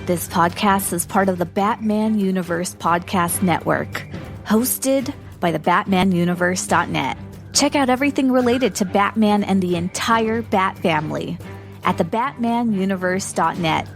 This podcast is part of the Batman Universe Podcast Network, hosted by the BatmanUniverse.net. Check out everything related to Batman and the entire Bat family at the BatmanUniverse.net,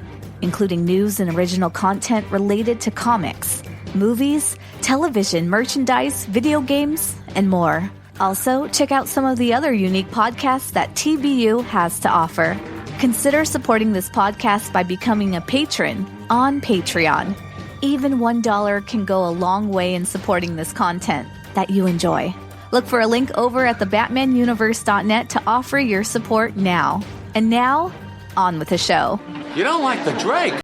including news and original content related to comics, movies, television, merchandise, video games, and more. Also, check out some of the other unique podcasts that TBU has to offer. Consider supporting this podcast by becoming a patron on Patreon. Even $1 can go a long way in supporting this content that you enjoy. Look for a link over at thebatmanuniverse.net to offer your support now. And now, on with the show. You don't like the Drake?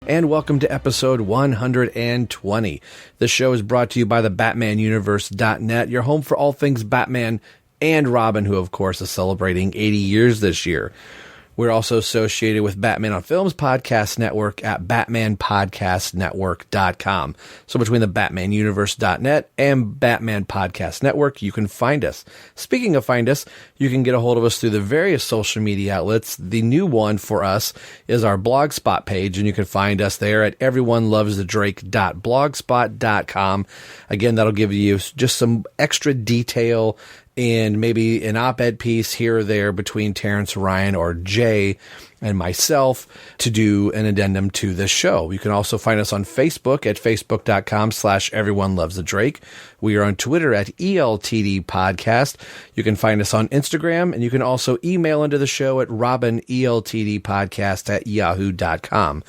And welcome to episode 120. The show is brought to you by the BatmanUniverse.net, your home for all things Batman and Robin, who of course is celebrating 80 years this year. We're also associated with Batman on Films Podcast Network at BatmanPodcastNetwork.com. So between the BatmanUniverse.net and Batman Podcast Network, you can find us. Speaking of find us, you can get a hold of us through the various social media outlets. The new one for us is our Blogspot page, and you can find us there at everyonelovesthedrake.blogspot.com. Again, that'll give you just some extra detail and maybe an op-ed piece here or there between Terence, Ryan, or Jay and myself to do an addendum to this show. You can also find us on Facebook at facebook.com/everyonelovesthedrake. We are on Twitter at ELTD Podcast. You can find us on Instagram, and you can also email into the show at robineltdpodcast@yahoo.com.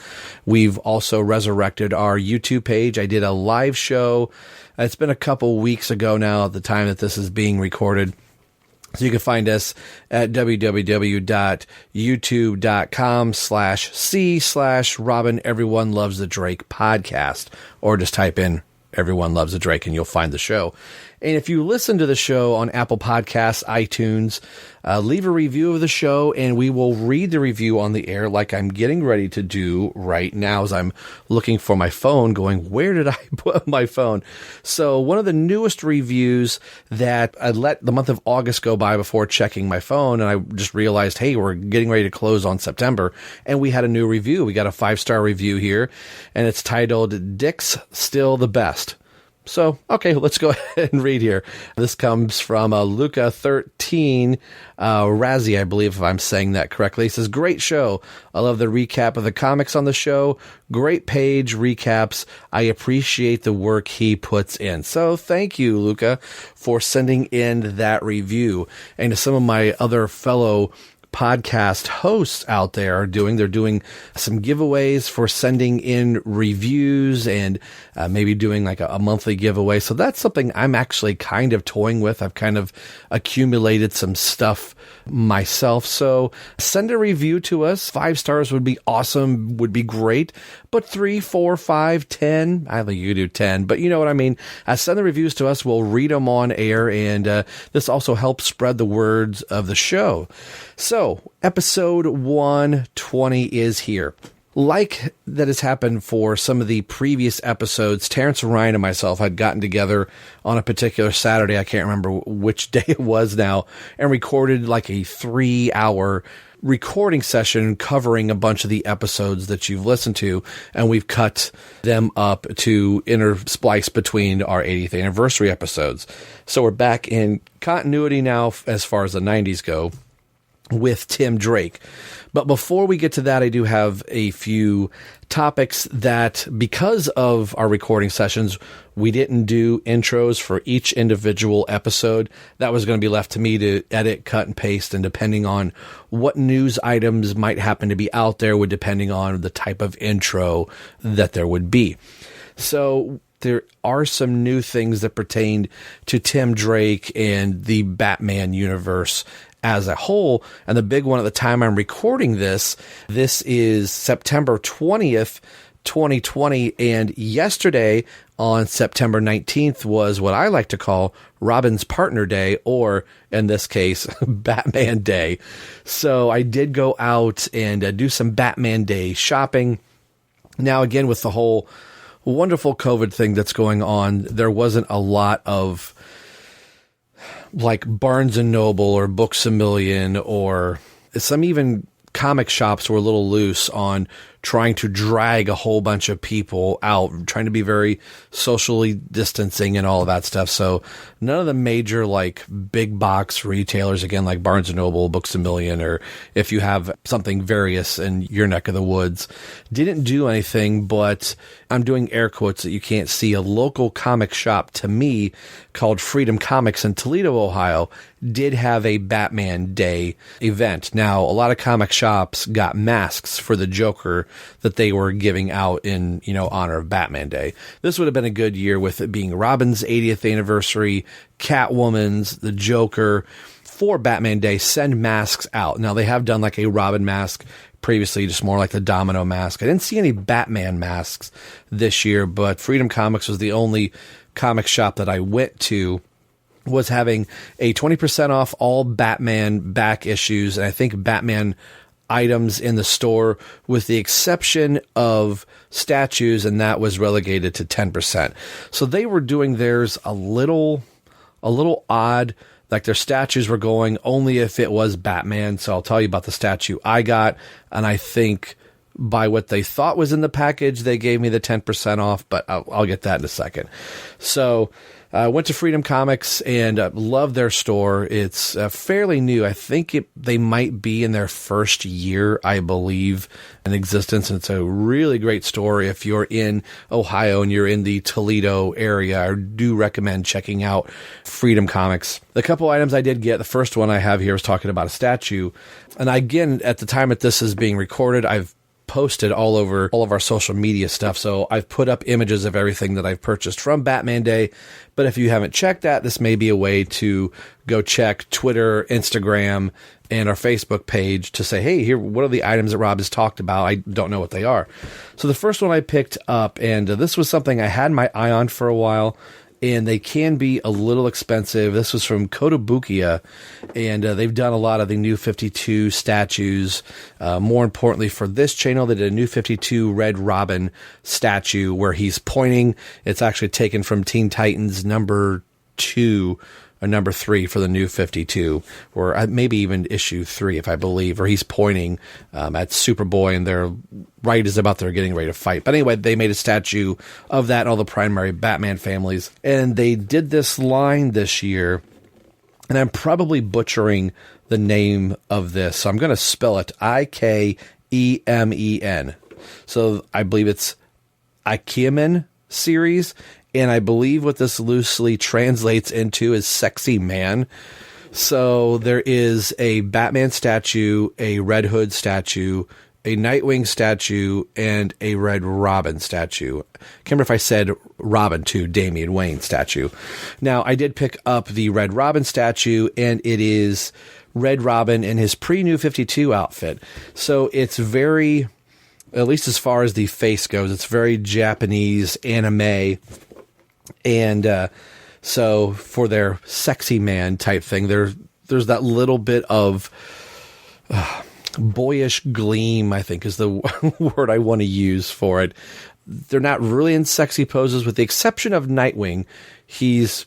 We've also resurrected our YouTube page. I did a live show. It's been a couple weeks ago now at the time that this is being recorded. So you can find us at www.youtube.com/c/Robin Everyone Loves the Drake podcast, or just type in Everyone Loves the Drake and you'll find the show. And if you listen to the show on Apple Podcasts, iTunes, leave a review of the show, and we will read the review on the air like I'm getting ready to do right now as I'm looking for my phone, going, where did I put my phone? So one of the newest reviews that I let the month of August go by before checking my phone, and I just realized, hey, we're getting ready to close on September, and we had a new review. We got a 5-star review here, and it's titled, Dick's Still the Best. So, okay, let's go ahead and read here. This comes from Luca13 Razzie, I believe, if I'm saying that correctly. He says, great show. I love the recap of the comics on the show. Great page recaps. I appreciate the work he puts in. So thank you, Luca, for sending in that review. And to some of my other fellow podcast hosts out there they're doing some giveaways for sending in reviews, and maybe doing like a monthly giveaway. So that's something I'm actually kind of toying with. I've kind of accumulated some stuff myself. So send a review to us. 5 stars would be awesome, would be great. But 3, 4, 5, 10, I think you could do 10, but you know what I mean. Send the reviews to us. We'll read them on air, and this also helps spread the words of the show. So episode 120 is here. Like that has happened for some of the previous episodes, Terence and Ryan and myself had gotten together on a particular Saturday, I can't remember which day it was now, and recorded like a 3-hour recording session covering a bunch of the episodes that you've listened to, and we've cut them up to intersplice between our 80th anniversary episodes. So we're back in continuity now as far as the 90s go with Tim Drake. But before we get to that, I do have a few topics that, because of our recording sessions, we didn't do intros for each individual episode. That was going to be left to me to edit, cut, and paste, and depending on what news items might happen to be out there would depending on the type of intro that there would be. So there are some new things that pertain to Tim Drake and the Batman universe as a whole. And the big one at the time I'm recording this is September 20th, 2020. And yesterday on September 19th was what I like to call Robin's Partner Day, or in this case, Batman Day. So I did go out and do some Batman Day shopping. Now, again, with the whole wonderful COVID thing that's going on, there wasn't a lot of like Barnes and Noble or Books A Million, or some even comic shops were a little loose on trying to drag a whole bunch of people out, trying to be very socially distancing and all of that stuff. So none of the major like big box retailers, again, like Barnes and Noble, Books A Million, or if you have something various in your neck of the woods, didn't do anything. But I'm doing air quotes that you can't see. A local comic shop to me called Freedom Comics in Toledo, Ohio, did have a Batman Day event. Now, a lot of comic shops got masks for the Joker that they were giving out in, honor of Batman Day. This would have been a good year with it being Robin's 80th anniversary, Catwoman's, the Joker. For Batman Day, send masks out. Now, they have done like a Robin mask previously, just more like the domino mask. I didn't see any Batman masks this year, but Freedom Comics was the only comic shop that I went to was having a 20% off all Batman back issues, and I think Batman items in the store, with the exception of statues, and that was relegated to 10%. So they were doing theirs a little odd. Like their statues were going only if it was Batman. So I'll tell you about the statue I got, and I think by what they thought was in the package, they gave me the 10% off, but I'll get that in a second. So I went to Freedom Comics and love their store. It's fairly new. I think they might be in their first year, I believe, in existence. And it's a really great store. If you're in Ohio and you're in the Toledo area, I do recommend checking out Freedom Comics. The couple items I did get, the first one I have here is talking about a statue. And again, at the time that this is being recorded, I've posted all over all of our social media stuff. So I've put up images of everything that I've purchased from Batman Day. But if you haven't checked that, this may be a way to go check Twitter, Instagram, and our Facebook page to say, hey, here, what are the items that Rob has talked about? I don't know what they are. So the first one I picked up, and this was something I had my eye on for a while, and they can be a little expensive. This was from Kotobukiya, and they've done a lot of the New 52 statues. More importantly, for this channel, they did a New 52 Red Robin statue where he's pointing. It's actually taken from Teen Titans number 2 or number 3 for the New 52, or maybe even issue 3, if I believe, or he's pointing at Superboy, and they're right as about they're getting ready to fight. But anyway, they made a statue of that, all the primary Batman families, and they did this line this year, and I'm probably butchering the name of this, so I'm going to spell it Ikemen. So I believe it's Ikemen series. And I believe what this loosely translates into is sexy man. So there is a Batman statue, a Red Hood statue, a Nightwing statue, and a Red Robin statue. I can't remember if I said Robin too, Damian Wayne statue. Now, I did pick up the Red Robin statue, and it is Red Robin in his pre-New 52 outfit. So it's very, at least as far as the face goes, it's very Japanese anime. And so for their sexy man type thing, there's that little bit of boyish gleam, I think is the word I want to use for it. They're not really in sexy poses, with the exception of Nightwing. He's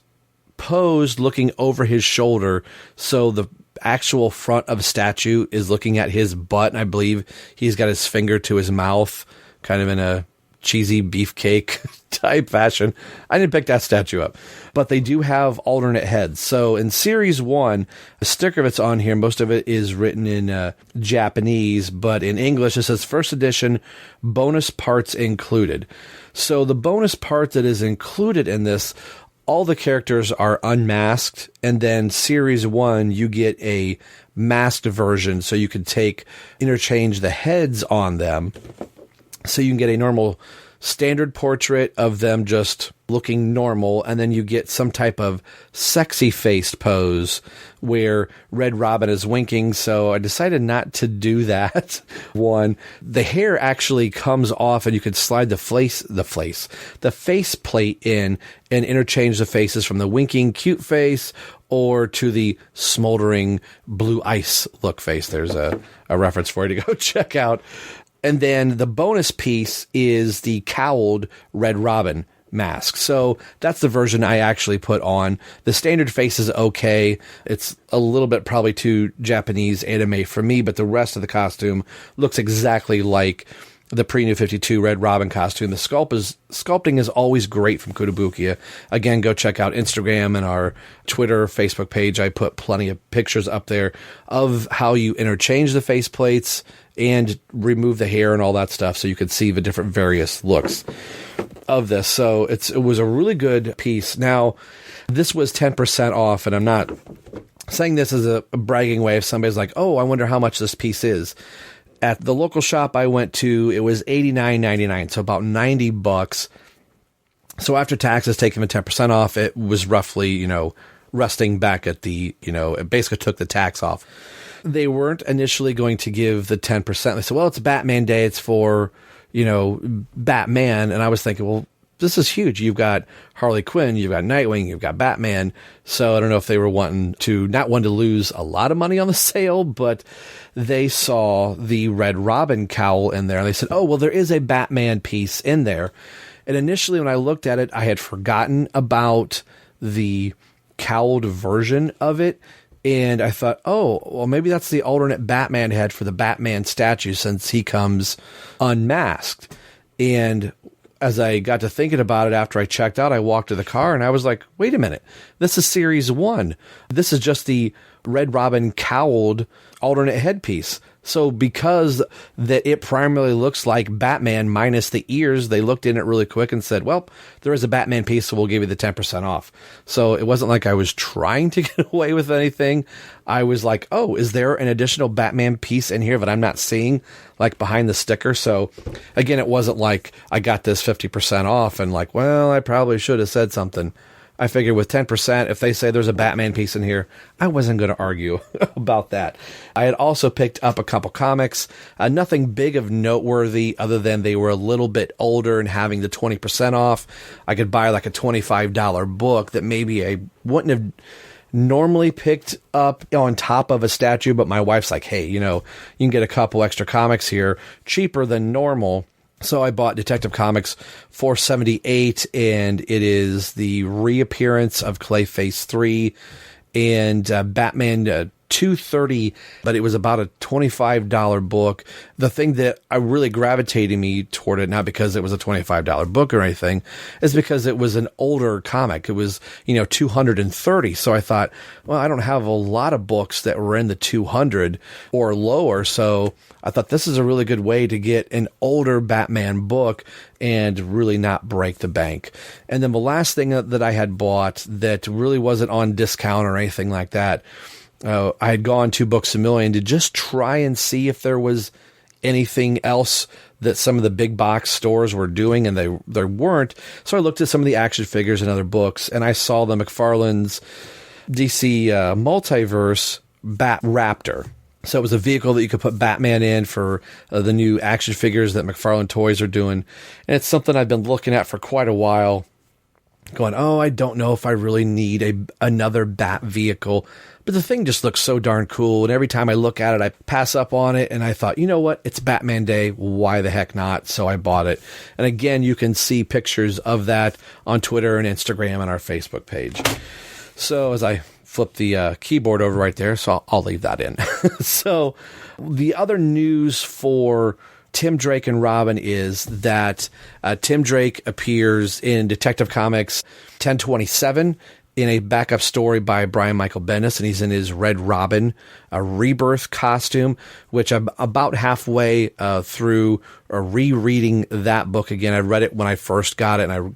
posed looking over his shoulder, so the actual front of a statue is looking at his butt, and I believe he's got his finger to his mouth, kind of in a cheesy beefcake type fashion. I didn't pick that statue up, but they do have alternate heads. So in series 1, a sticker that's on here, most of it is written in Japanese, but in English it says first edition, bonus parts included. So the bonus part that is included in this, all the characters are unmasked, and then series 1, you get a masked version, so you can interchange the heads on them. So you can get a normal standard portrait of them just looking normal, and then you get some type of sexy faced pose where Red Robin is winking. So I decided not to do that one. The hair actually comes off, and you can slide the face plate in and interchange the faces from the winking cute face or to the smoldering blue ice look face. There's a reference for you to go check out. And then the bonus piece is the cowled Red Robin mask. So that's the version I actually put on. The standard face is okay. It's a little bit probably too Japanese anime for me, but the rest of the costume looks exactly like the pre-New 52 Red Robin costume. The sculpting is always great from Kotobukiya. Again, go check out Instagram and our Twitter, Facebook page. I put plenty of pictures up there of how you interchange the face plates and remove the hair and all that stuff, so you could see the different various looks of this. So it was a really good piece. Now, this was 10% off, and I'm not saying this as a bragging way if somebody's like, oh, I wonder how much this piece is. At the local shop I went to, it was $89.99, so about $90. So after taxes, taking the 10% off, it was roughly, resting back at it basically took the tax off. They weren't initially going to give the 10%. They said, well, it's Batman Day. It's for, Batman. And I was thinking, well, this is huge. You've got Harley Quinn, you've got Nightwing, you've got Batman. So I don't know if they were not wanting to lose a lot of money on the sale, but they saw the Red Robin cowl in there. And they said, oh, well, there is a Batman piece in there. And initially when I looked at it, I had forgotten about the cowled version of it. And I thought, oh, well, maybe that's the alternate Batman head for the Batman statue since he comes unmasked. And as I got to thinking about it after I checked out, I walked to the car and I was like, wait a minute, this is series 1. This is just the Red Robin cowled alternate headpiece. So because that it primarily looks like Batman minus the ears, they looked in it really quick and said, well, there is a Batman piece, so we'll give you the 10% off. So it wasn't like I was trying to get away with anything. I was like, oh, is there an additional Batman piece in here that I'm not seeing, like behind the sticker? So again, it wasn't like I got this 50% off and like, well, I probably should have said something. I figured with 10%, if they say there's a Batman piece in here, I wasn't going to argue about that. I had also picked up a couple comics, nothing big of noteworthy other than they were a little bit older and having the 20% off. I could buy like a $25 book that maybe I wouldn't have normally picked up on top of a statue, but my wife's like, hey, you can get a couple extra comics here cheaper than normal. So I bought Detective Comics 478, and it is the reappearance of Clayface 3 and Batman 230, but it was about a $25 book. The thing that I really gravitated me toward it, not because it was a $25 book or anything, is because it was an older comic. It was, 230. So I thought, well, I don't have a lot of books that were in the 200 or lower. So I thought this is a really good way to get an older Batman book and really not break the bank. And then the last thing that I had bought that really wasn't on discount or anything like that, I had gone to Books A Million to just try and see if there was anything else that some of the big box stores were doing, and there weren't. So I looked at some of the action figures and other books, and I saw the McFarlane's DC Multiverse Bat Raptor. So it was a vehicle that you could put Batman in for the new action figures that McFarlane Toys are doing. And it's something I've been looking at for quite a while, going, oh, I don't know if I really need another Bat vehicle. But the thing just looks so darn cool, and every time I look at it, I pass up on it, and I thought, you know what, it's Batman Day, why the heck not? So I bought it. And again, you can see pictures of that on Twitter and Instagram and our Facebook page. So as I flip the keyboard over right there, so I'll leave that in. So the other news for Tim Drake and Robin is that Tim Drake appears in Detective Comics 1027 in a backup story by Brian Michael Bendis, and he's in his Red Robin Rebirth costume, which I'm about halfway through rereading that book again. I read it when I first got it, and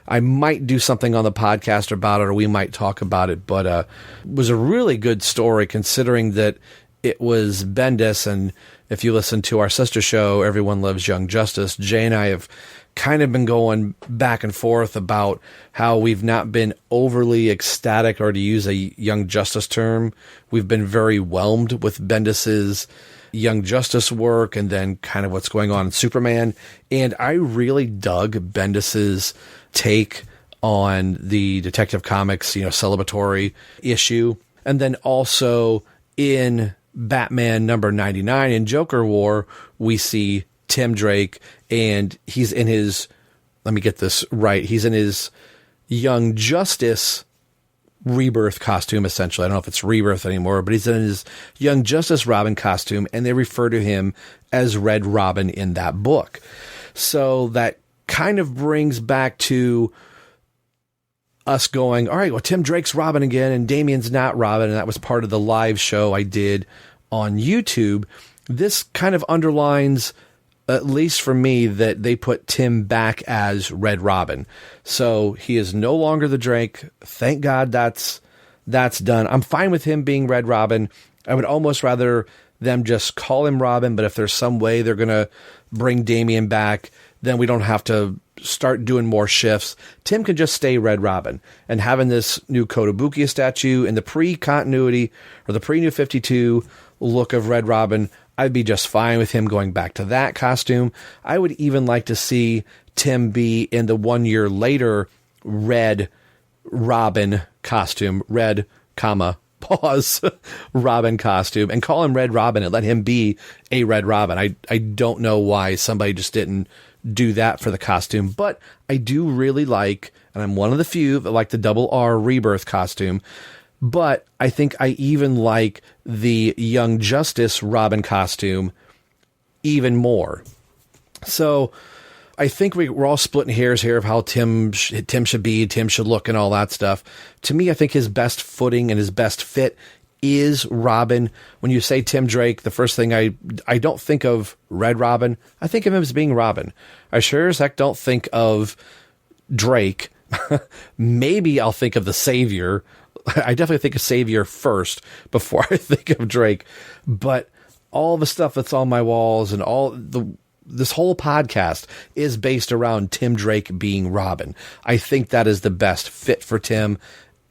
I might do something on the podcast about it, or we might talk about it, but it was a really good story considering that it was Bendis, and if you listen to our sister show, Everyone Loves Young Justice, Jay and I have kind of been going back and forth about how we've not been overly ecstatic, or to use a Young Justice term, we've been very whelmed with Bendis's Young Justice work and then kind of what's going on in Superman. And I really dug Bendis's take on the Detective Comics, celebratory issue. And then also in Batman number 99 in Joker War, we see Tim Drake, and he's in his, let me get this right, he's in his Young Justice Rebirth costume, essentially. I don't know if it's Rebirth anymore, but he's in his Young Justice Robin costume, and they refer to him as Red Robin in that book. So that kind of brings back to us going, all right, well, Tim Drake's Robin again, and Damian's not Robin, and that was part of the live show I did on YouTube. This kind of underlines, at least for me, that they put Tim back as Red Robin. So he is no longer the Drake. Thank God that's done. I'm fine with him being Red Robin. I would almost rather them just call him Robin, but if there's some way they're going to bring Damian back, then we don't have to start doing more shifts. Tim can just stay Red Robin. And having this new Kotobukiya statue in the pre-continuity or the pre-New 52 look of Red Robin, I'd be just fine with him going back to that costume. I would even like to see Tim be in the 1 year later Red Robin costume, Red, pause, Robin costume, and call him Red Robin and let him be a Red Robin. I don't know why somebody just didn't do that for the costume, but I do really like, and I'm one of the few that like the Double R Rebirth costume, but I think I even like the Young Justice Robin costume even more. So I think we're all splitting hairs here of how Tim should be, Tim should look, and all that stuff. To me, I think his best footing and his best fit is Robin. When you say Tim Drake, the first thing I don't think of Red Robin. I think of him as being Robin. I sure as heck don't think of Drake. Maybe I'll think of the Savior. I definitely think of Savior first before I think of Drake. But all the stuff that's on my walls and this whole podcast is based around Tim Drake being Robin. I think that is the best fit for Tim.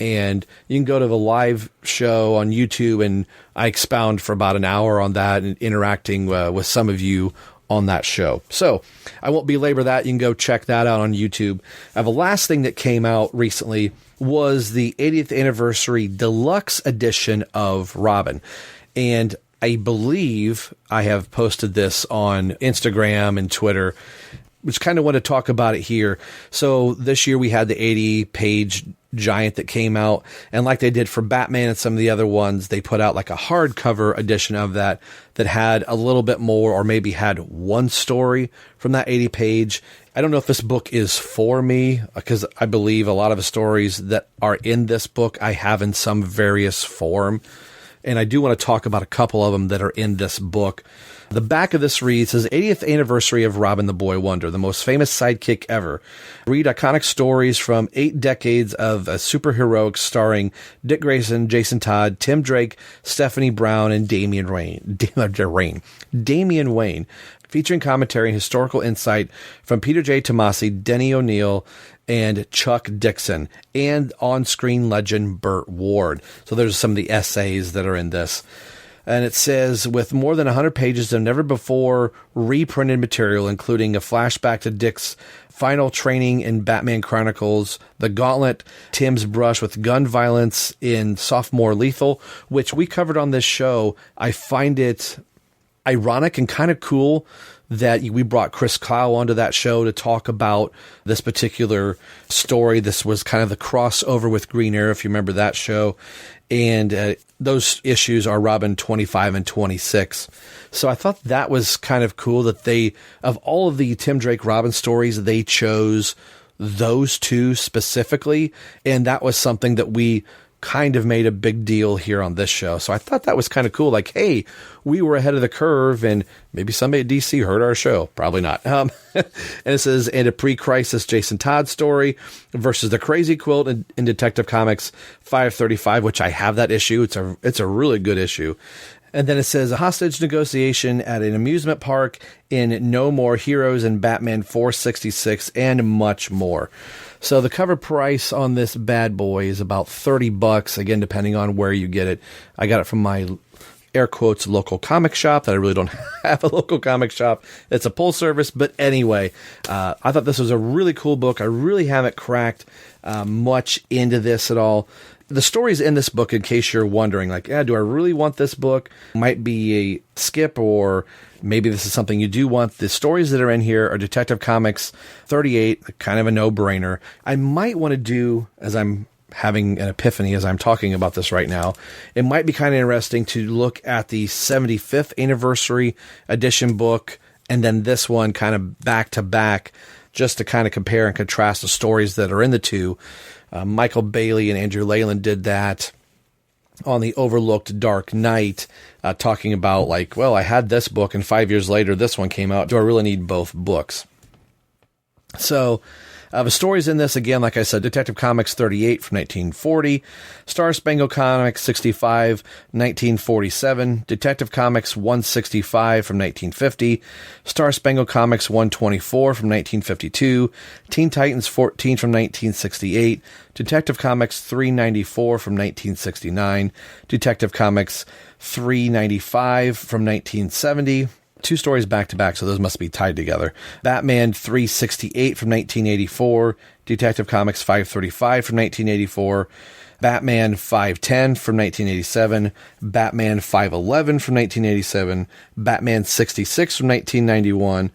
And you can go to the live show on YouTube, and I expound for about an hour on that and interacting with some of you on that show. So I won't belabor that. You can go check that out on YouTube. The last thing that came out recently was the 80th anniversary deluxe edition of Robin. And I believe I have posted this on Instagram and Twitter, which kind of want to talk about it here. So this year we had the 80-page giant that came out, and like they did for Batman and some of the other ones, they put out like a hardcover edition of that had a little bit more, or maybe had one story from that 80-page. I don't know if this book is for me, because I believe a lot of the stories that are in this book I have in some various form, and I do want to talk about a couple of them that are in this book. The back of this reads, says 80th anniversary of Robin the Boy Wonder, the most famous sidekick ever. Read iconic stories from 8 decades of superheroics starring Dick Grayson, Jason Todd, Tim Drake, Stephanie Brown, and Damian Wayne. Damian Wayne. Featuring commentary and historical insight from Peter J. Tomasi, Denny O'Neil, and Chuck Dixon, and on-screen legend Burt Ward. So there's some of the essays that are in this. And it says, with more than 100 pages of never-before reprinted material, including a flashback to Dick's final training in Batman Chronicles, The Gauntlet, Tim's brush with gun violence in Sophomore Lethal, which we covered on this show. I find it ironic and kind of cool that we brought Chris Kyle onto that show to talk about this particular story. This was kind of the crossover with Green Arrow, if you remember that show. And those issues are Robin 25 and 26. So I thought that was kind of cool that they, of all of the Tim Drake Robin stories, they chose those two specifically. And that was something that we kind of made a big deal here on this show. So I thought that was kind of cool. Like, hey, we were ahead of the curve, and maybe somebody at DC heard our show. Probably not. And it says, and a pre-crisis Jason Todd story versus the Crazy Quilt in Detective Comics 535, which I have that issue. It's a really good issue. And then it says a hostage negotiation at an amusement park in No More Heroes and Batman 466 and much more. So the cover price on this bad boy is about $30, again, depending on where you get it. I got it from my air quotes local comic shop that I really don't have a local comic shop. It's a pull service. But anyway, I thought this was a really cool book. I really haven't cracked much into this at all. The stories in this book, in case you're wondering, like, do I really want this book? Might be a skip, or maybe this is something you do want. The stories that are in here are Detective Comics 38, kind of a no-brainer. I might want to do, as I'm having an epiphany as I'm talking about this right now, it might be kind of interesting to look at the 75th anniversary edition book and then this one kind of back to back, just to kind of compare and contrast the stories that are in the two. Michael Bailey and Andrew Leyland did that on the Overlooked Dark Knight, talking about, like, well, I had this book and 5 years later this one came out. Do I really need both books? So the stories in this, again, like I said, Detective Comics 38 from 1940, Star Spangled Comics 65, 1947, Detective Comics 165 from 1950, Star Spangled Comics 124 from 1952, Teen Titans 14 from 1968, Detective Comics 394 from 1969, Detective Comics 395 from 1970, two stories back to back, so those must be tied together. Batman 368 from 1984, Detective Comics 535 from 1984, Batman 510 from 1987, Batman 511 from 1987, Batman 66 from 1991,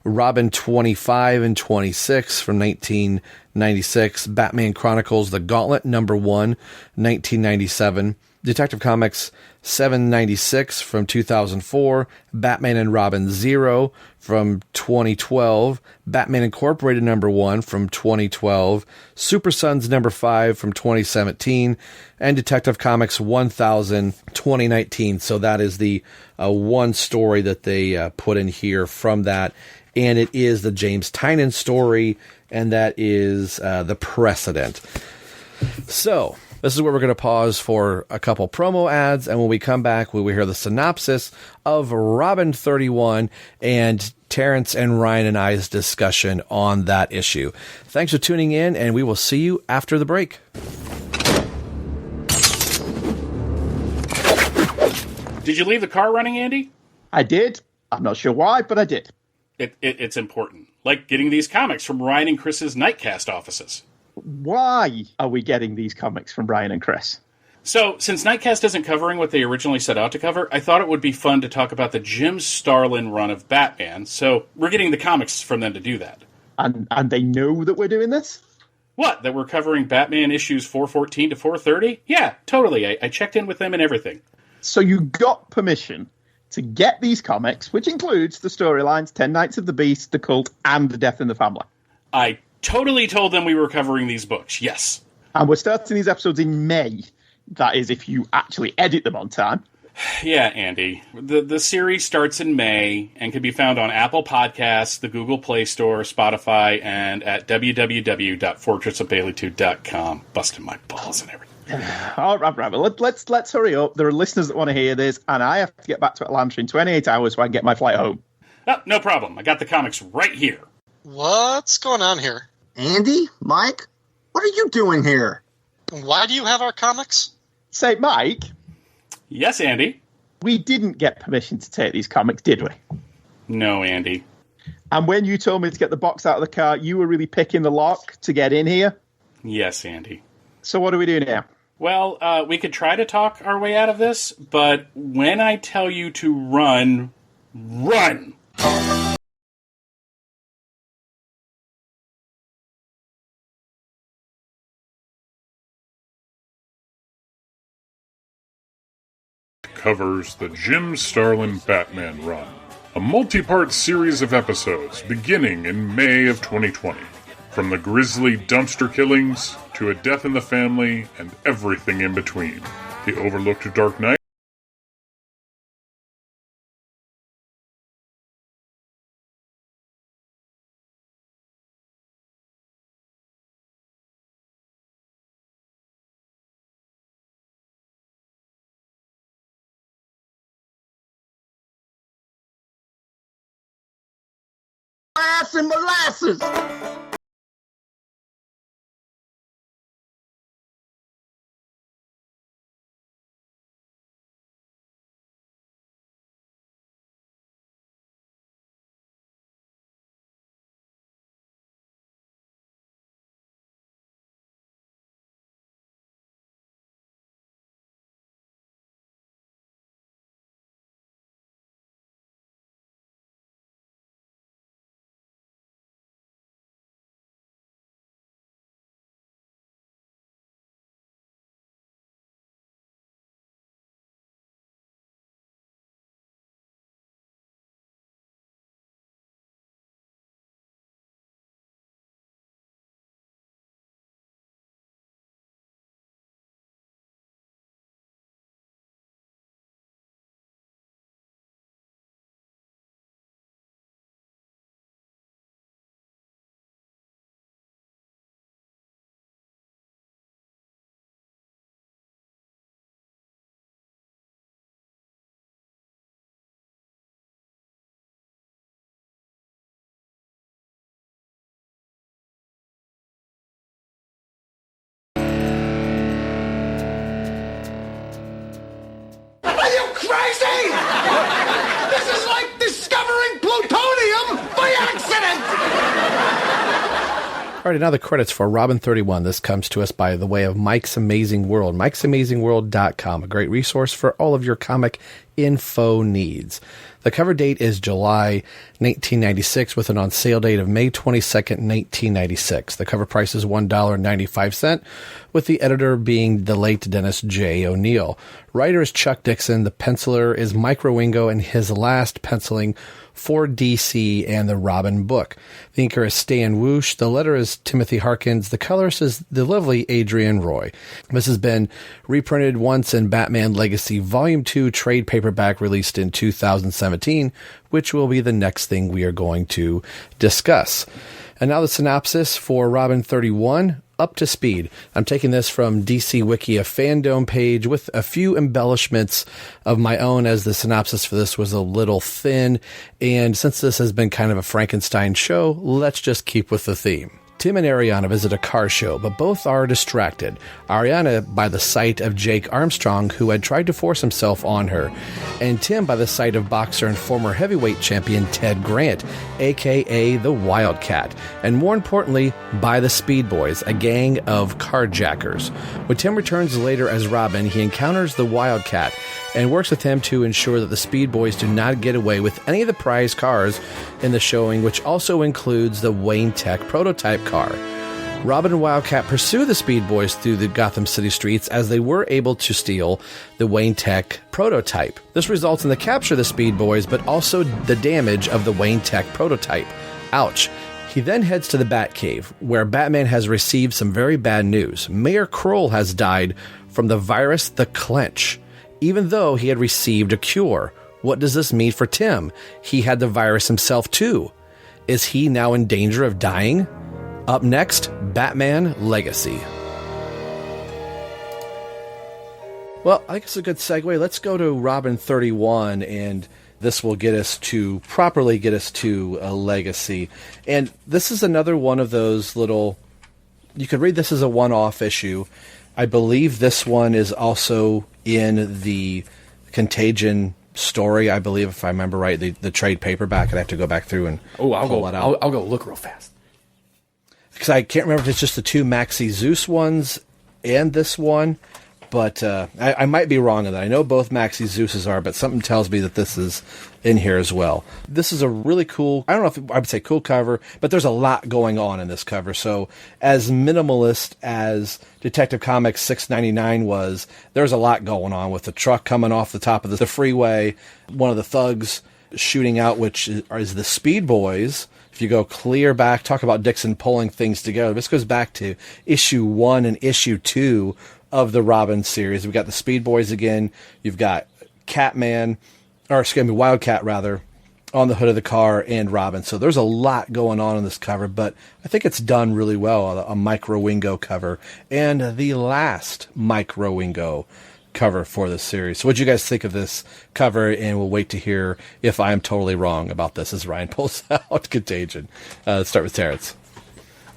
Robin 25 and 26 from 1996, Batman Chronicles The Gauntlet number 1, 1997, Detective Comics 796 from 2004, Batman and Robin 0 from 2012, Batman Incorporated number 1 from 2012, Super Sons number 5 from 2017, and Detective Comics 1000 2019. So that is the one story that they put in here from that, and it is the James Tynion story, and that is The Precedent. So this is where we're going to pause for a couple promo ads, and when we come back, we will hear the synopsis of Robin 31 and Terence and Ryan and I's discussion on that issue. Thanks for tuning in, and we will see you after the break. Did you leave the car running, Andy? I did. I'm not sure why, but I did. It's important. Like getting these comics from Ryan and Chris's Nightcast offices. Why are we getting these comics from Brian and Chris? So, since Nightcast isn't covering what they originally set out to cover, I thought it would be fun to talk about the Jim Starlin run of Batman, so we're getting the comics from them to do that. And they know that we're doing this? What, that we're covering Batman issues 414 to 430? Yeah, totally. I checked in with them and everything. So you got permission to get these comics, which includes the storylines 10 Nights of the Beast, The Cult, and The Death in the Family. I totally told them we were covering these books, yes. And we're starting these episodes in May. That is, if you actually edit them on time. Yeah, Andy. The series starts in May and can be found on Apple Podcasts, the Google Play Store, Spotify, and at www.fortressofbailey2.com. Busting my balls and everything. All right. Well, let's hurry up. There are listeners that want to hear this, and I have to get back to Atlanta in 28 hours so I can get my flight home. Oh, no problem. I got the comics right here. What's going on here? Andy? Mike? What are you doing here? Why do you have our comics? Say, Mike? Yes, Andy? We didn't get permission to take these comics, did we? No, Andy. And when you told me to get the box out of the car, you were really picking the lock to get in here? Yes, Andy. So what do we do now? Well, we could try to talk our way out of this, but when I tell you to run, run! covers the Jim Starlin Batman run, a multi-part series of episodes beginning in May of 2020. From the grisly dumpster killings to a death in the family and everything in between. The overlooked Dark Knight. Ass and molasses! Are you crazy? This is like discovering plutonium by accident! All right, now the credits for Robin 31. This comes to us by the way of Mike's Amazing World, mike'samazingworld.com, a great resource for all of your comic info needs. The cover date is July 1996 with an on sale date of May 22nd, 1996. The cover price is $1.95, with the editor being the late Dennis J. O'Neill. Writer is Chuck Dixon. The penciler is Mike Rowingo, and his last penciling for DC and the Robin book. The inker is Stan Woosh. The letter is Timothy Harkins. The colorist is the lovely Adrian Roy. This has been reprinted once in Batman Legacy Volume 2 trade paperback released in 2017, which will be the next thing we are going to discuss. And now the synopsis for Robin 31. Up to speed. I'm taking this from DC Wiki, a fandom page with a few embellishments of my own, as the synopsis for this was a little thin. And since this has been kind of a Frankenstein show, let's just keep with the theme. Tim and Ariana visit a car show, but both are distracted. Ariana by the sight of Jake Armstrong, who had tried to force himself on her, and Tim by the sight of boxer and former heavyweight champion Ted Grant, a.k.a. the Wildcat, and more importantly, by the Speed Boys, a gang of carjackers. When Tim returns later as Robin, he encounters the Wildcat and works with him to ensure that the Speed Boys do not get away with any of the prize cars in the showing, which also includes the Wayne Tech prototype car. Robin and Wildcat pursue the Speed Boys through the Gotham City streets as they were able to steal the Wayne Tech prototype. This results in the capture of the Speed Boys, but also the damage of the Wayne Tech prototype. Ouch. He then heads to the Batcave, where Batman has received some very bad news. Mayor Kroll has died from the virus the Clench, even though he had received a cure. What does this mean for Tim? He had the virus himself too. Is he now in danger of dying? Up next, Batman Legacy. Well, I guess a good segue. Let's go to Robin 31, and this will properly get us to a Legacy. And this is another one of those little, you could read this as a one-off issue. I believe this one is also in the Contagion story, I believe, if I remember right, the trade paperback. I'd have to go back through and pull it out. I'll go look real fast. Because I can't remember if it's just the two Maxi Zeus ones and this one. But I might be wrong on that. I know both Maxi Zeus's are, but something tells me that this is in here as well. This is a really cool, I don't know if I would say cool cover, but there's a lot going on in this cover. So as minimalist as Detective Comics 699 was, there's a lot going on with the truck coming off the top of the freeway, one of the thugs shooting out, which is the Speed Boys. If you go clear back, talk about Dixon pulling things together. This goes back to issue 1 and issue 2 of the Robin series. We've got the Speed Boys again. You've got Wildcat rather, on the hood of the car, and Robin. So there's a lot going on in this cover, but I think it's done really well. A Micro Wingo cover, and the last Micro Wingo cover for this series. So what do you guys think of this cover? And we'll wait to hear if I am totally wrong about this as Ryan pulls out Contagion. Let's start with Terence.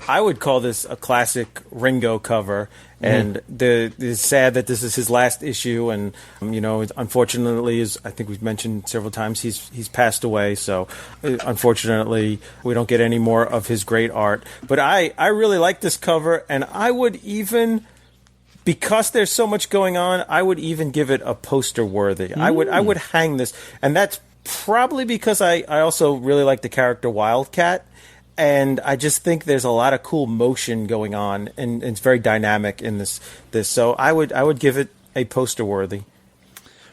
I would call this a classic Ringo cover, and it's sad that this is his last issue, and unfortunately, as I think we've mentioned several times, he's passed away. So, unfortunately, we don't get any more of his great art. But I really like this cover, and I would even, because there's so much going on, I would even give it a poster worthy. I would hang this, and that's probably because I also really like the character Wildcat. And I just think there's a lot of cool motion going on, and it's very dynamic in this. So I would give it a poster worthy.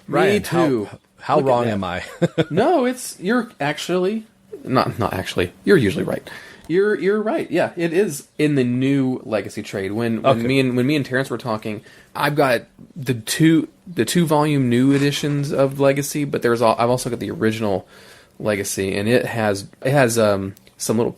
Ryan, Me too. How wrong am I? No, you're actually not actually. You're usually right. You're right. Yeah, it is in the new Legacy trade. When me and Terence were talking, I've got the two volume new editions of Legacy, but I've also got the original Legacy, and it has some little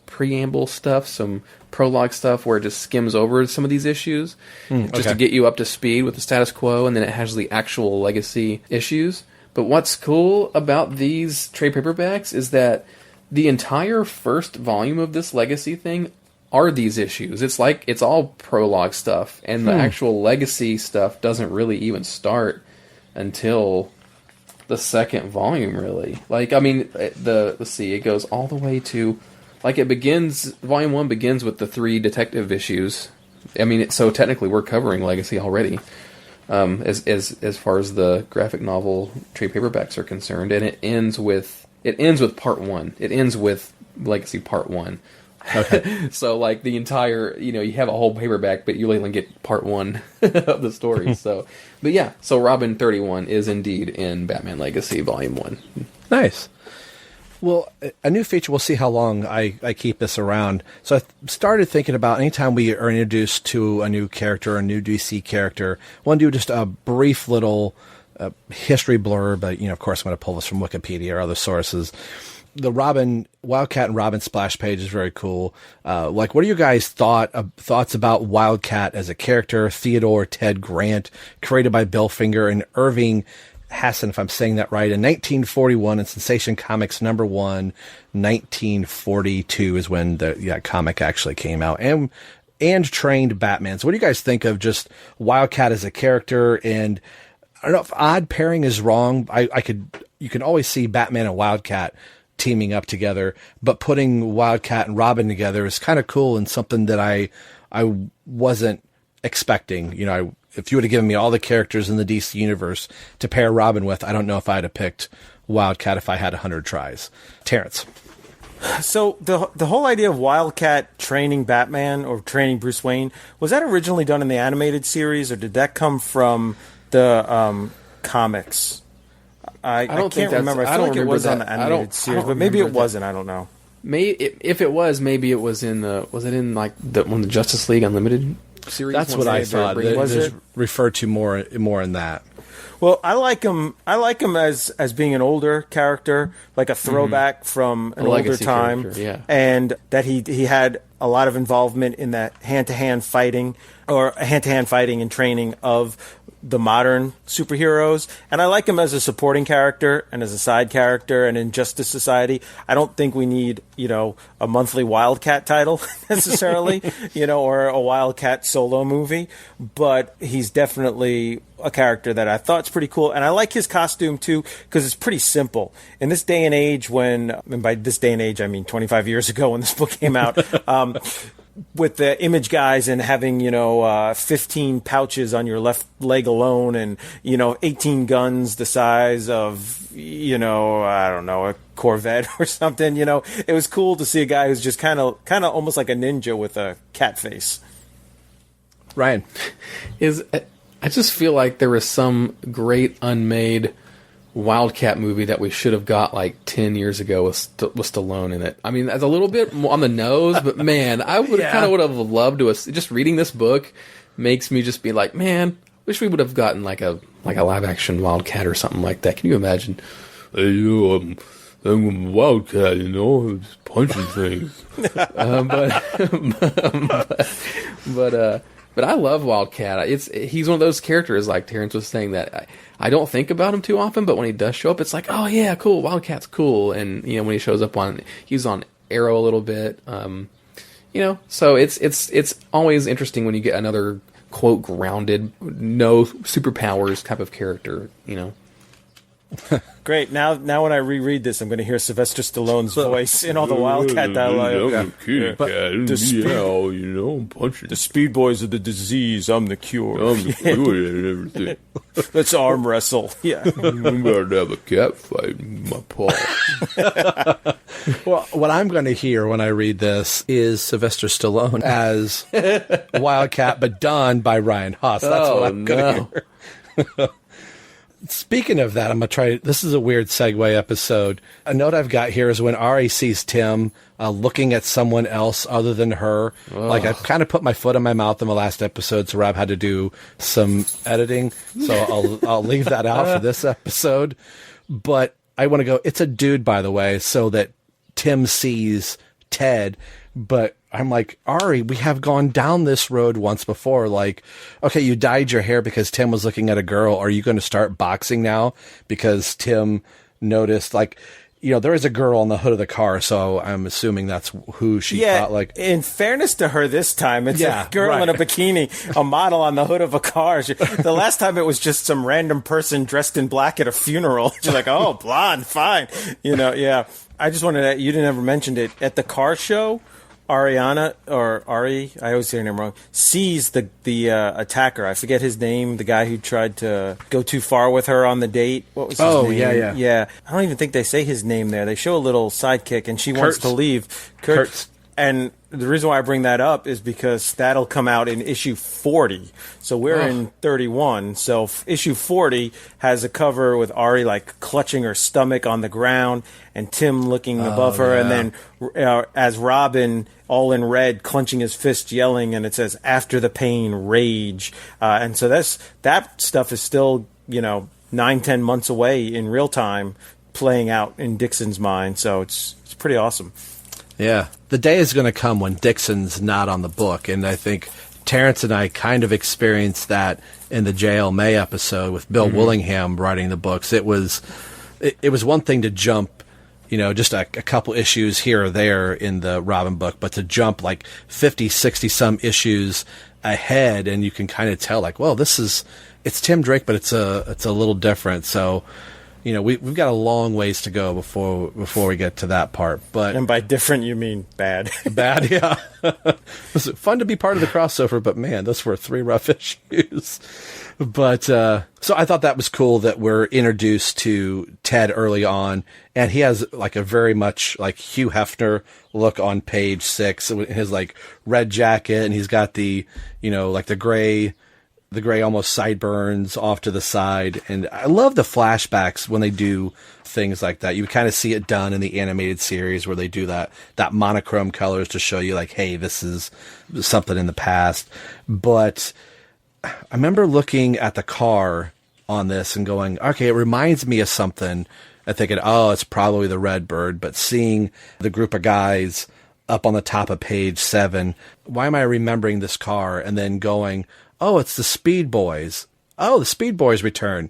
preamble stuff, some prologue stuff where it just skims over some of these issues just to get you up to speed with the status quo, and then it has the actual Legacy issues. But what's cool about these trade paperbacks is that the entire first volume of this Legacy thing are these issues. It's all prologue stuff, and the actual Legacy stuff doesn't really even start until the second volume, really. Let's see, it goes all the way to, volume 1 begins with the 3 detective issues. So technically we're covering Legacy already, as far as the graphic novel trade paperbacks are concerned, and it ends with part 1. It ends with Legacy part 1. Okay. So the entire, you have a whole paperback, but you only get part 1 of the story. So Robin 31 is indeed in Batman Legacy Volume 1. Nice. Well, a new feature, we'll see how long I keep this around. So I started thinking about anytime we are introduced to a new character, a new DC character, I want to do just a brief little history blurb. But, of course, I'm going to pull this from Wikipedia or other sources. The Wildcat and Robin splash page is very cool. What are you guys' thoughts about Wildcat as a character? Theodore Ted Grant, created by Bill Finger and Irving Hassan, if I'm saying that right, in 1941, in Sensation Comics #1, 1942 is when the comic actually came out, and trained Batman. So what do you guys think of just Wildcat as a character? And I don't know if odd pairing is wrong. You can always see Batman and Wildcat teaming up together, but putting Wildcat and Robin together is kind of cool and something that I wasn't expecting. If you would have given me all the characters in the DC universe to pair Robin with, I don't know if I'd have picked Wildcat if I had 100 tries. Terrence. So the whole idea of Wildcat training Batman or training Bruce Wayne, was that originally done in the animated series, or did that come from the comics? I can't remember. I feel like it was on the animated series, but maybe it wasn't. I don't know. If it was, maybe it was in one of the Justice League Unlimited series. That's what I thought. Was it referred to more in that? Well, I like him. As being an older character, like a throwback from an older time, and that he had a lot of involvement in that hand-to-hand fighting and training of the modern superheroes. And I like him as a supporting character and as a side character, and in Justice Society. I don't think we need, a monthly Wildcat title necessarily, or a Wildcat solo movie, but he's definitely a character that I thought's pretty cool. And I like his costume too, because it's pretty simple. In this day and age and by this day and age, I mean 25 years ago when this book came out, with the image guys and having, 15 pouches on your left leg alone and, 18 guns the size of, I don't know, a Corvette or something, it was cool to see a guy who's just kind of almost like a ninja with a cat face. Ryan. I just feel like there was some great unmade Wildcat movie that we should have got like 10 years ago with Stallone in it. I mean, that's a little bit more on the nose, but man, I would kind of would have loved to have, just reading this book makes me just be like, man, wish we would have gotten like a live action Wildcat or something like that. Can you imagine? I'm Wildcat, just punching things. But I love Wildcat. He's one of those characters, like Terence was saying, that I don't think about him too often, but when he does show up, it's like, oh yeah, cool, Wildcat's cool. And when he shows up he's on Arrow a little bit, so it's always interesting when you get another quote grounded, no superpowers type of character, Great. Now when I reread this, I'm going to hear Sylvester Stallone's voice in all the Wildcat dialogue. I'm a kitty cat. I'm punching. The Speed Boys are the disease. I'm the cure. I'm the cure and everything. Let's arm wrestle. Yeah. I'm going to have a cat fight in my paw. Well, what I'm going to hear when I read this is Sylvester Stallone as Wildcat, but done by Ryan Haas. That's what I'm going to hear. Speaking of that, I'm going to try. This is a weird segue episode. A note I've got here is when Ari sees Tim looking at someone else other than her. Ugh. Like, I kind of put my foot in my mouth in the last episode, so Rob had to do some editing. So I'll leave that out for this episode. But I want to go, it's a dude, by the way, so that Tim sees Ted. But I'm like, Ari, we have gone down this road once before. Like, okay, you dyed your hair because Tim was looking at a girl. Are you going to start boxing now? Because Tim noticed, like, there is a girl on the hood of the car, so I'm assuming that's who she thought. Like, in fairness to her this time, it's a girl in a bikini, a model on the hood of a car. The last time it was just some random person dressed in black at a funeral. She's like, oh, blonde, fine. Yeah. I just wanted to, you didn't ever mention it. At the car show, Ariana, or Ari, I always say her name wrong, sees the attacker. I forget his name, the guy who tried to go too far with her on the date. What was his name? Yeah. I don't even think they say his name there. They show a little sidekick, and she wants to leave. Kurtz. And the reason why I bring that up is because that'll come out in issue 40. So we're in 31. So issue 40 has a cover with Ari like clutching her stomach on the ground and Tim looking above her. And then as Robin, all in red, clenching his fist, yelling, and it says, after the pain, rage. And so that stuff is still, 9-10 months away in real time playing out in Dixon's mind. So it's pretty awesome. Yeah. The day is going to come when Dixon's not on the book, and I think Terence and I kind of experienced that in the J.L. May episode with Bill Willingham writing the books. It was one thing to jump, just a couple issues here or there in the Robin book, but to jump like 50, 60 some issues ahead, and you can kind of tell like, well, it's Tim Drake, but it's a little different. So, we've got a long ways to go before we get to that part. And by different, you mean bad. Bad, yeah. It was fun to be part of the crossover, but man, those were 3 rough issues. But so I thought that was cool that we're introduced to Ted early on, and he has like a very much like Hugh Hefner look on page 6 in his like red jacket, and he's got the like the gray almost sideburns off to the side. And I love the flashbacks when they do things like that. You kind of see it done in the animated series where they do that monochrome colors to show you like, hey, this is something in the past. But I remember looking at the car on this and going, okay, it reminds me of something. I'm thinking, oh, it's probably the Redbird. But seeing the group of guys up on the top of page 7, why am I remembering this car? And then going, oh, it's the Speed Boys. Oh, the Speed Boys return.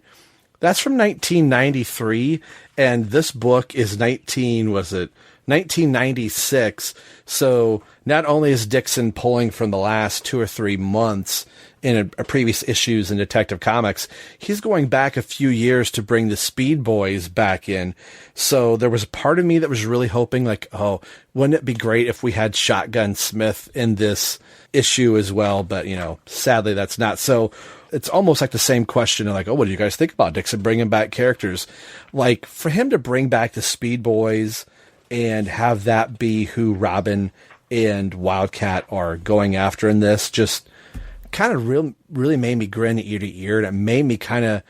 That's from 1993, and this book is 1996. So not only is Dixon pulling from the last 2 or 3 months in a previous issues in Detective Comics, he's going back a few years to bring the Speed Boys back in. So there was a part of me that was really hoping, like, oh, wouldn't it be great if we had Shotgun Smith in this issue as well? But, sadly that's not. So it's almost like the same question of like, oh, what do you guys think about Dixon bringing back characters? Like, for him to bring back the Speed Boys and have that be who Robin and Wildcat are going after in this, just kind of really made me grin ear to ear, and it made me kind of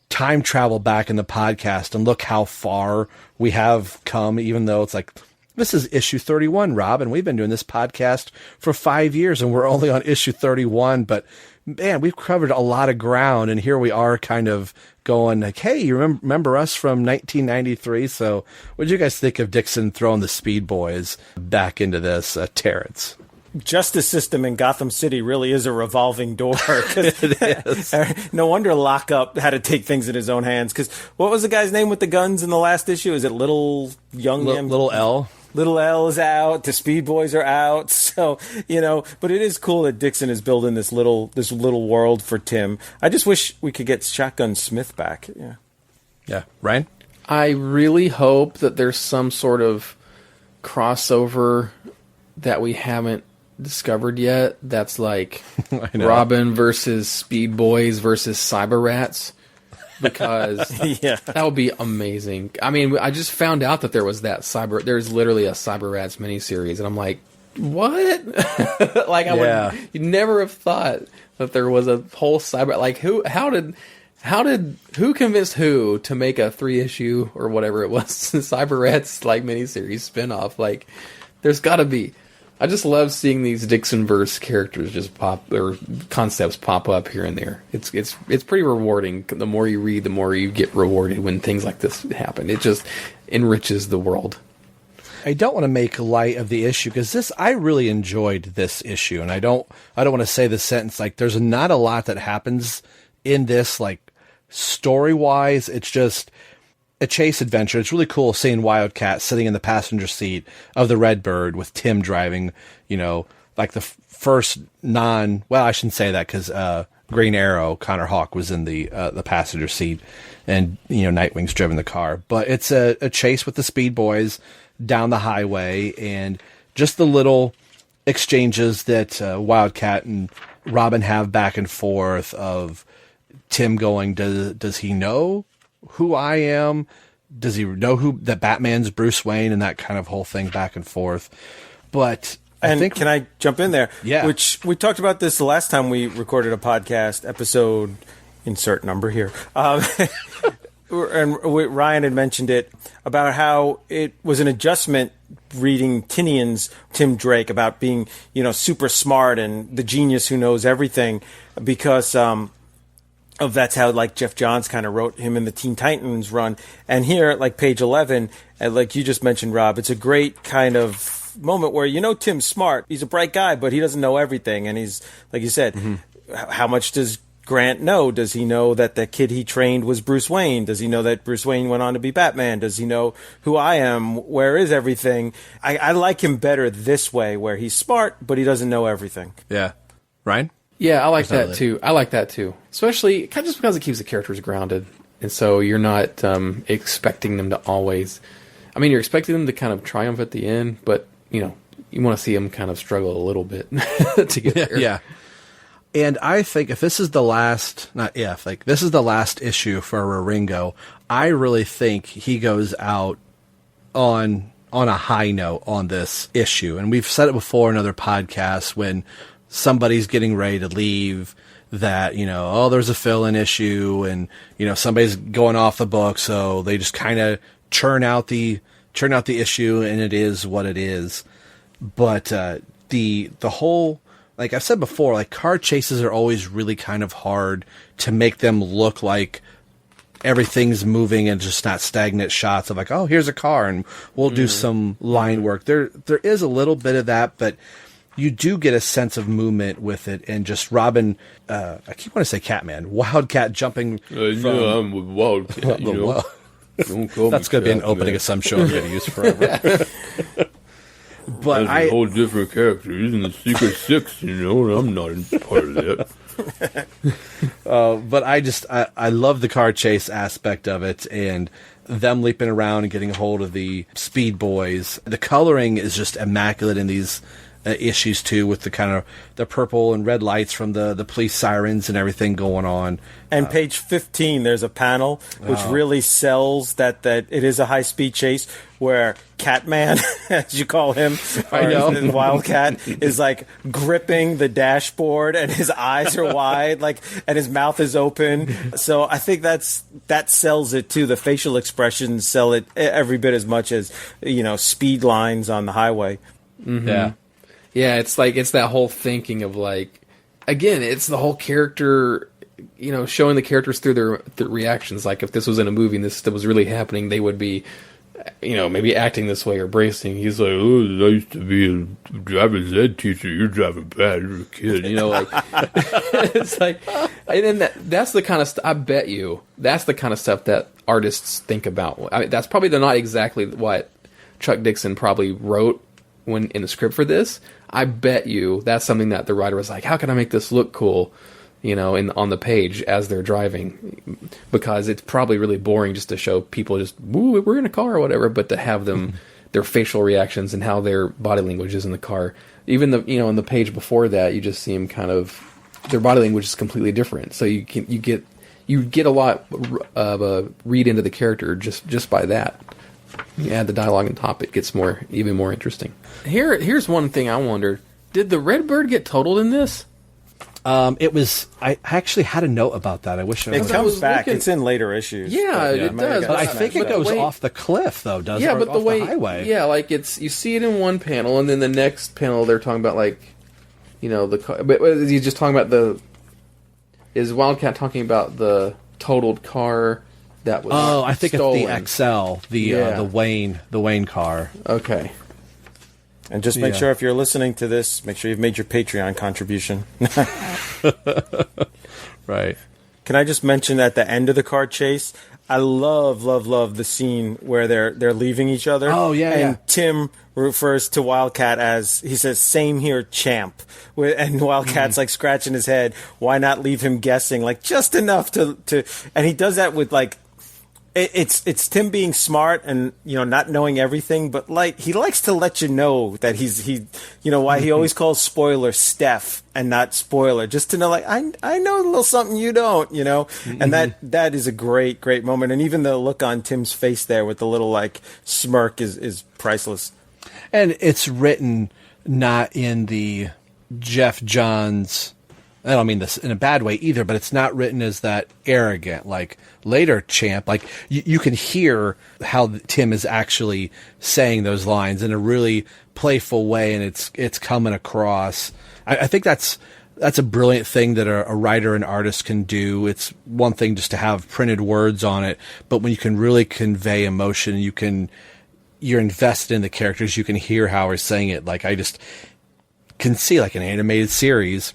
time travel back in the podcast and look how far we have come, even though it's like, this is issue 31, Rob, and we've been doing this podcast for 5 years and we're only on issue 31, but man, we've covered a lot of ground, and here we are kind of going like, hey, you remember us from 1993? So what did you guys think of Dixon throwing the Speed Boys back into this, Terrence? Justice system in Gotham City really is a revolving door. It is. No wonder Lockup had to take things in his own hands. Because what was the guy's name with the guns in the last issue? Is it Little L? Little L is out. The Speed Boys are out. So, but it is cool that Dixon is building this little world for Tim. I just wish we could get Shotgun Smith back. Yeah. Yeah. Ryan? I really hope that there's some sort of crossover that we haven't discovered yet. That's like Robin versus Speed Boys versus Cyber Rats. Because that would be amazing. I mean, I just found out that there's literally a Cyber Rats miniseries, and I'm like, what? Like, you'd never have thought that there was a whole cyber, like, who convinced who to make a 3-issue or whatever it was, Cyber Rats, like, miniseries spinoff? Like, there's gotta be. I just love seeing these Dixon-verse characters just pop, or concepts pop up here and there. It's pretty rewarding. The more you read, the more you get rewarded when things like this happen. It just enriches the world. I don't want to make light of the issue, because I really enjoyed this issue, and I don't want to say this sentence like there's not a lot that happens in this, like, story-wise. It's just a chase adventure. It's really cool seeing Wildcat sitting in the passenger seat of the Redbird with Tim driving, like the first I shouldn't say that, because Green Arrow, Connor Hawke, was in the passenger seat, and, Nightwing's driven the car. But it's a chase with the Speed Boys down the highway, and just the little exchanges that Wildcat and Robin have back and forth of Tim going, does he know who I am? Does he know that Batman's Bruce Wayne, and that kind of whole thing back and forth? But can I jump in there? Yeah. Which we talked about this the last time we recorded a podcast episode, insert number here. And Ryan had mentioned it about how it was an adjustment reading Tinian's Tim Drake about being, super smart and the genius who knows everything, because that's how, like, Jeff Johns kind of wrote him in the Teen Titans run. And here, like, page 11, like you just mentioned, Rob, it's a great kind of moment where, Tim's smart. He's a bright guy, but he doesn't know everything. And he's, like you said, how much does Grant know? Does he know that the kid he trained was Bruce Wayne? Does he know that Bruce Wayne went on to be Batman? Does he know who I am? Where is everything? I like him better this way, where he's smart, but he doesn't know everything. Yeah. Ryan? Yeah, I like that too. Especially just because it keeps the characters grounded. And so you're not expecting them to always... I mean, you're expecting them to kind of triumph at the end, but, you want to see them kind of struggle a little bit to get there. Yeah. And I think if this is the last... this is the last issue for Raringo, I really think he goes out on a high note on this issue. And we've said it before in other podcasts when somebody's getting ready to leave, that, there's a fill-in issue, and, somebody's going off the book, so they just kind of churn out the issue, and it is what it is. But the whole, like I've said before, like, car chases are always really kind of hard to make them look like everything's moving and just not stagnant shots of like, oh, here's a car and we'll do some line work. There is a little bit of that, but you do get a sense of movement with it, and just Robin, I keep wanting to say Catman, Wildcat jumping from... No, I'm with Wildcat, you know? Don't call That's going to be an opening of some show I'm going to use forever. But That's a whole different character. He's in the Secret Six, you know, and I'm not in part of that. But I love the car chase aspect of it, and them leaping around and getting a hold of the Speed Boys. The coloring is just immaculate in these issues too, with the kind of the purple and red lights from the police sirens and everything going on. And page 15, there's a panel which really sells that it is a high-speed chase where Catman, as you call him, or Wildcat, is like gripping the dashboard, and his eyes are wide, and his mouth is open. So I think that sells it too. The facial expressions sell it every bit as much as speed lines on the highway. Mm-hmm. Yeah, it's that whole thinking of again, it's the whole character, showing the characters through their reactions. Like if this was in a movie and this was really happening, they would be, maybe acting this way or bracing. He's like, oh, I used to be a driver's ed teacher. You're driving bad. You're a kid. It's like, and then that's the kind of I bet you that's the kind of stuff that artists think about. I mean, that's probably not exactly what Chuck Dixon probably wrote when in the script for this. I bet you that's something that the writer was like, how can I make this look cool, on the page as they're driving? Because it's probably really boring just to show people just, woo, we're in a car or whatever, but to have them, their facial reactions and how their body language is in the car. Even in the page before that, you just see them kind of, their body language is completely different. So you get a lot of a read into the character just by that. You add the dialogue on top, it gets even more interesting. Here's one thing I wonder: did the Redbird get totaled in this? It was. I actually had a note about that. I wish it comes back. It's in later issues. Yeah, it does. But I think it goes off the cliff, though. Doesn't it? Yeah, but off the highway. Yeah, you see it in one panel, and then the next panel they're talking about the car. But is he just talking about is Wildcat talking about the totaled car? That was I think stolen. It's the XL, the Wayne car. Okay. And just make sure if you're listening to this, make sure you've made your Patreon contribution. Right. Can I just mention at the end of the car chase, I love the scene where they're leaving each other. Oh yeah. And Tim refers to Wildcat as, he says, "Same here, champ." And Wildcat's scratching his head. Why not leave him guessing? Just enough to and he does that with it's Tim being smart and not knowing everything, but he likes to let you know that why he always calls spoiler Steph and not spoiler, just to know I know a little something you don't, and that is a great moment. And even the look on Tim's face there with the little smirk is priceless. And it's written not in the Jeff Johns, I don't mean this in a bad way either, but it's not written as that arrogant, later champ. You can hear how Tim is actually saying those lines in a really playful way, and it's coming across. I think that's a brilliant thing that a writer and artist can do. It's one thing just to have printed words on it, but when you can really convey emotion, you're invested in the characters. You can hear how we're saying it. I just can see an animated series,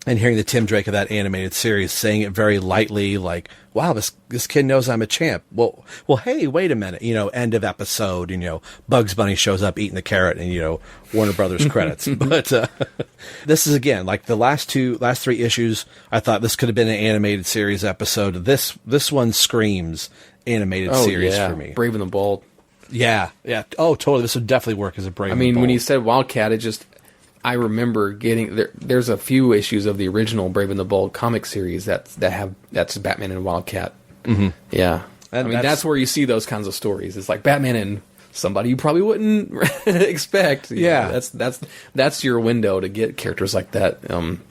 and hearing the Tim Drake of that animated series saying it very lightly, wow, this kid knows I'm a champ. Well, hey, wait a minute, end of episode, Bugs Bunny shows up eating the carrot, and Warner Brothers credits. But this is again the last three issues. I thought this could have been an animated series episode. This one screams animated series for me. Brave and the Bold. Yeah. Oh, totally. This would definitely work as a Brave. I mean, when you said Wildcat, I remember getting there's a few issues of the original Brave and the Bold comic series that's Batman and Wildcat. Mm-hmm. Yeah, and that's where you see those kinds of stories. It's Batman and somebody you probably wouldn't expect. Yeah, that's your window to get characters like that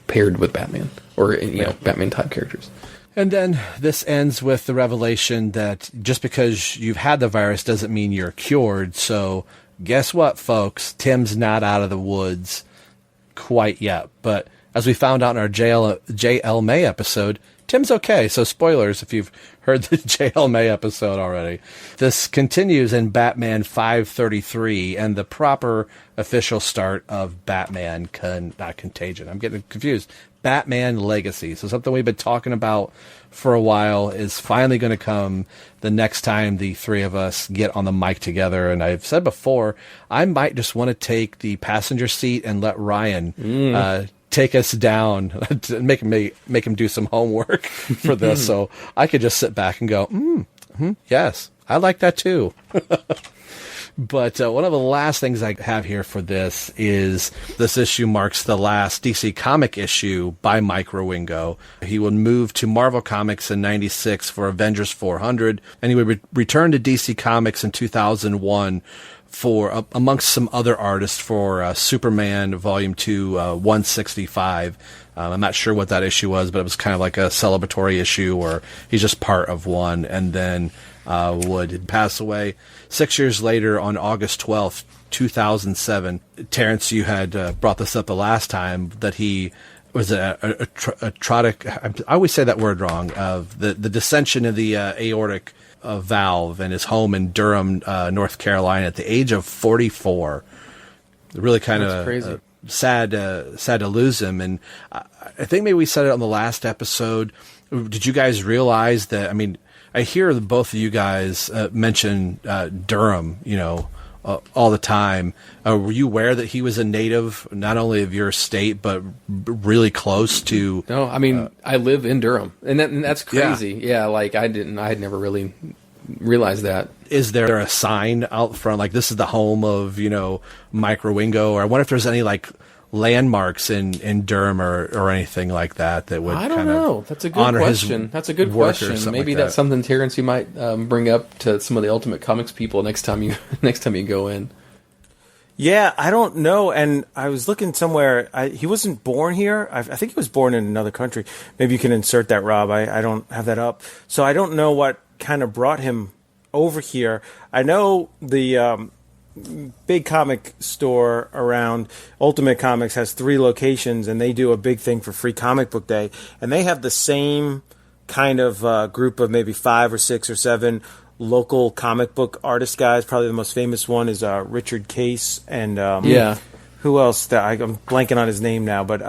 paired with Batman or Batman type characters. And then this ends with the revelation that just because you've had the virus doesn't mean you're cured. So guess what, folks? Tim's not out of the woods quite yet, but as we found out in our JL May episode, Tim's okay. So spoilers if you've heard the JL May episode already. This continues in Batman 533 and the proper official start of Batman not Contagion. I'm getting confused. Batman Legacy. So something we've been talking about for a while is finally going to come the next time the three of us get on the mic together. And I've said before, I might just want to take the passenger seat and let Ryan take us down, make him do some homework for this, so I could just sit back and go, yes, I like that too. But one of the last things I have here for this is this issue marks the last DC comic issue by Mike Rowingo. He would move to Marvel Comics in '96 for Avengers 400, and he would return to DC Comics in 2001 for amongst some other artists for Superman Volume 2 165. I'm not sure what that issue was, but it was kind of like a celebratory issue, or he's just part of one, and then would pass away 6 years later on August 12th, 2007. Terence, you had brought this up the last time, that he was I always say that word wrong, of the dissension of the aortic valve in his home in Durham, North Carolina, at the age of 44. Really kind of sad to lose him. And I think maybe we said it on the last episode. Did you guys realize that? I mean, I hear both of you guys mention Durham, all the time. Were you aware that he was a native, not only of your state, but really close to? No, I mean, I live in Durham, and that's crazy. Yeah, like I had never really realized that. Is there a sign out front, like this is the home of, Mike Rowingo? Or I wonder if there's any like landmarks in Durham or anything like that would. I don't know. That's a good question. That's a good question. Maybe that's something, Terence, you might bring up to some of the Ultimate Comics people next time you go in. Yeah, I don't know. And I was looking somewhere. He wasn't born here. I think he was born in another country. Maybe you can insert that, Rob. I don't have that up. So I don't know what kind of brought him over here. I know the big comic store around Ultimate Comics has 3 locations, and they do a big thing for Free Comic Book Day. And they have the same kind of group of maybe 5 or 6 or 7 local comic book artist guys. Probably the most famous one is Richard Case, and who else? I'm blanking on his name now, but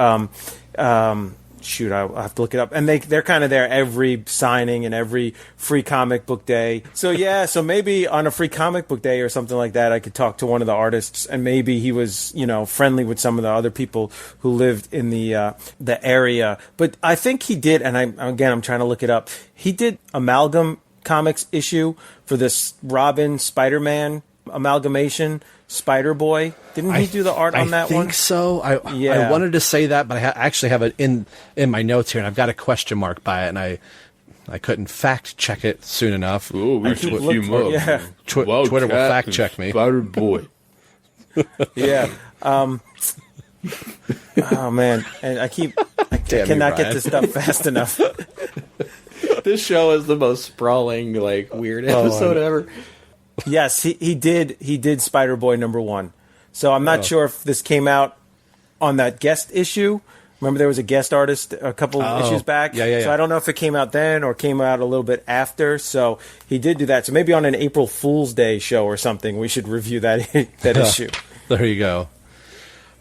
shoot, I'll have to look it up. And they're kind of there every signing and every Free Comic Book Day. So so maybe on a Free Comic Book Day or something like that, I could talk to one of the artists, and maybe he was friendly with some of the other people who lived in the area. But I think he did, and I'm trying to look it up. He did Amalgam Comics issue for this Robin Spider-Man amalgamation, Spider-Boy. Didn't he do the art on that one? I think so. I wanted to say that, but I actually have it in my notes here, and I've got a question mark by it, and I couldn't fact check it soon enough. Oh, we should look him up. Yeah. Twitter will fact check me. Spider-Boy. Yeah. Oh man, and I cannot get this stuff fast enough. This show is the most sprawling, weird episode ever. Yes, he did Spider-Boy #1. So I'm not sure if this came out on that guest issue. Remember there was a guest artist a couple issues back? Yeah. So I don't know if it came out then or came out a little bit after. So he did do that. So maybe on an April Fool's Day show or something, we should review that issue. There you go.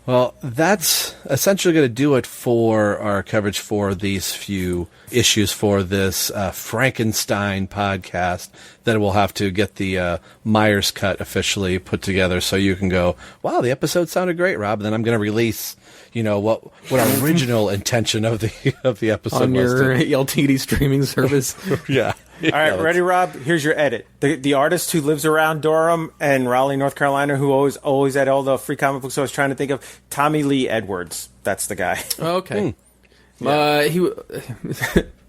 Well, that's essentially going to do it for our coverage for these few issues for this Frankenstein podcast that we'll have to get the Myers cut officially put together so you can go, wow, the episode sounded great, Rob. And then I'm going to release, what our original intention of the episode on was. On your LTD streaming service. Yeah. All right, ready, Rob? Here's your edit. The artist who lives around Durham and Raleigh, North Carolina, who always had all the free comic books I was trying to think of, Tommy Lee Edwards. That's the guy. Okay. He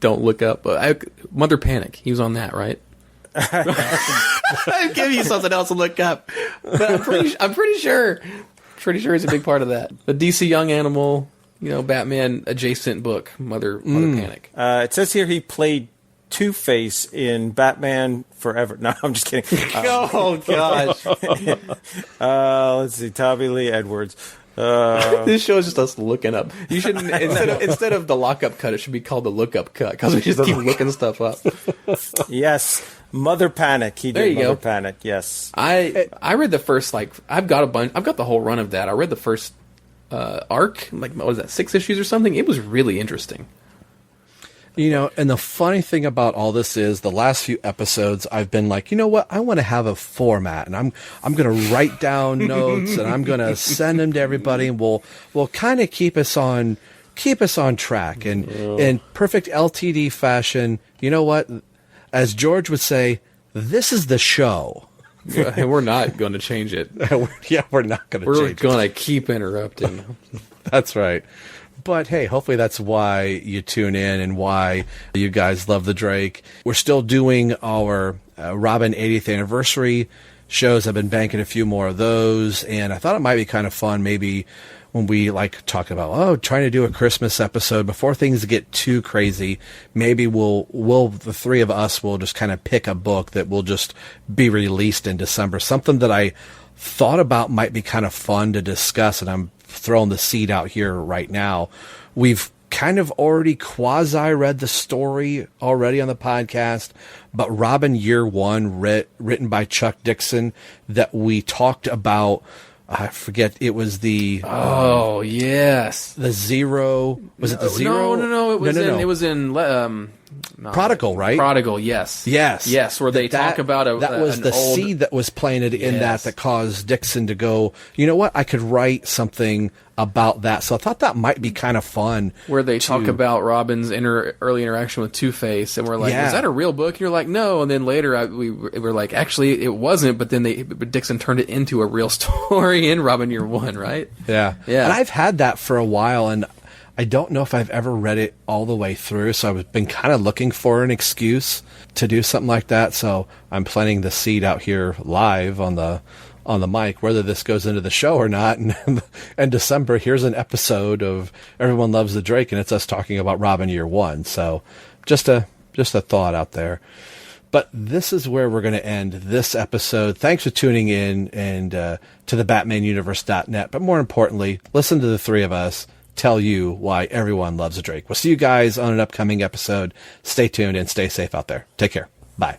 don't look up. Mother Panic. He was on that, right? I'm giving you something else to look up. But I'm pretty sure. Pretty sure he's a big part of that. The DC Young Animal, Batman adjacent book, Mother Panic. It says here he played Two-Face in Batman Forever. No, I'm just kidding. Oh, gosh. Let's see. Tommy Lee Edwards. This show is just us looking up. You shouldn't instead of the lockup cut, it should be called the lookup cut because we just keep looking stuff up. Yes, Mother Panic. He There did you Mother go. Panic. Yes, I read the first I've got the whole run of that. I read the first arc, what was that, 6 issues or something? It was really interesting. You know, and the funny thing about all this is the last few episodes I've been like, you know what, I want to have a format, and I'm going to write down notes and I'm going to send them to everybody, and we'll kind of keep us on track, and in perfect LTD fashion. You know what, as George would say, this is the show. Yeah, we're not going to change it. Yeah, we're not going to change it. We're going to keep interrupting. That's right. But hey, hopefully that's why you tune in and why you guys love the Drake. We're still doing our Robin 80th anniversary shows. I've been banking a few more of those, and I thought it might be kind of fun maybe when we talk about trying to do a Christmas episode before things get too crazy. Maybe we'll the three of us will just kind of pick a book that will just be released in December. Something that I thought about might be kind of fun to discuss, and I'm throwing the seed out here right now. We've kind of already quasi-read the story already on the podcast, but Robin Year One, written by Chuck Dixon, that we talked about, I forget, it was the... Oh, yes. The Zero... Was it the Zero? No. It was in Prodigal, right? Prodigal, yes. Yes, where they talk about that was the seed that was planted in that caused Dixon to go, you know what, I could write something about that. So I thought that might be kind of fun. Where they talk about Robin's early interaction with Two-Face, and we're like, is that a real book? And you're like, no. And then later we were like, actually, it wasn't, but then Dixon turned it into a real story in Robin Year One, right? Yeah. And I've had that for a while, and I don't know if I've ever read it all the way through, so I've been kind of looking for an excuse to do something like that. So I'm planting the seed out here live on the mic, whether this goes into the show or not. And in December, here's an episode of Everyone Loves the Drake, and it's us talking about Robin Year One. So just a thought out there. But this is where we're going to end this episode. Thanks for tuning in and to the BatmanUniverse.net. But more importantly, listen to the three of us tell you why everyone loves a Drake. We'll see you guys on an upcoming episode. Stay tuned and stay safe out there. Take care. Bye.